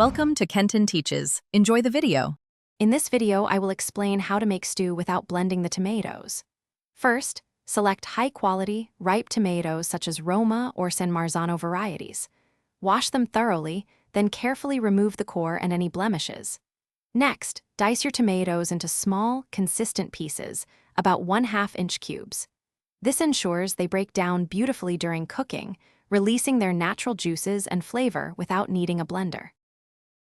Welcome to Kenton Teaches. Enjoy the video. In this video, I will explain how to make stew without blending the tomatoes. First, select high-quality, ripe tomatoes such as Roma or San Marzano varieties. Wash them thoroughly, then carefully remove the core and any blemishes. Next, dice your tomatoes into small, consistent pieces, about 1/2-inch cubes. This ensures they break down beautifully during cooking, releasing their natural juices and flavor without needing a blender.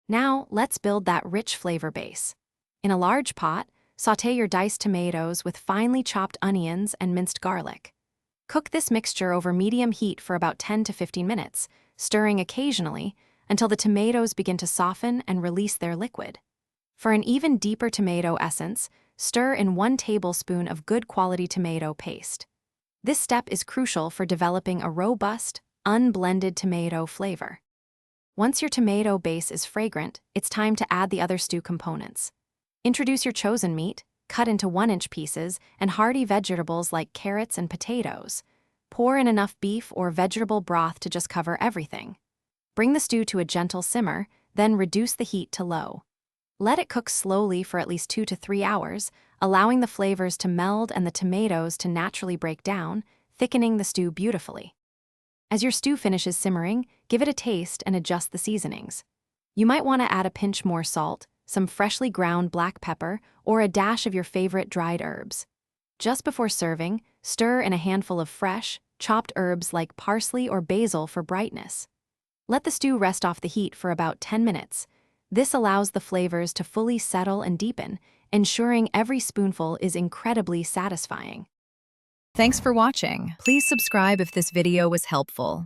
Now, let's build that rich flavor base. In a large pot, sauté your diced tomatoes with finely chopped onions and minced garlic. Cook this mixture over medium heat for about 10 to 15 minutes, stirring occasionally until the tomatoes begin to soften and release their liquid. For an even deeper tomato essence, stir in 1 tablespoon of good quality tomato paste. This step is crucial for developing a robust, unblended tomato flavor. Once your tomato base is fragrant, it's time to add the other stew components. Introduce your chosen meat, cut into 1-inch pieces, and hearty vegetables like carrots and potatoes. Pour in enough beef or vegetable broth to just cover everything. Bring the stew to a gentle simmer, then reduce the heat to low. Let it cook slowly for at least 2 to 3 hours, allowing the flavors to meld and the tomatoes to naturally break down, thickening the stew beautifully. As your stew finishes simmering, give it a taste and adjust the seasonings. You might want to add a pinch more salt, some freshly ground black pepper, or a dash of your favorite dried herbs. Just before serving, stir in a handful of fresh, chopped herbs like parsley or basil for brightness. Let the stew rest off the heat for about 10 minutes. This allows the flavors to fully settle and deepen, ensuring every spoonful is incredibly satisfying. Thanks for watching. Please subscribe if this video was helpful.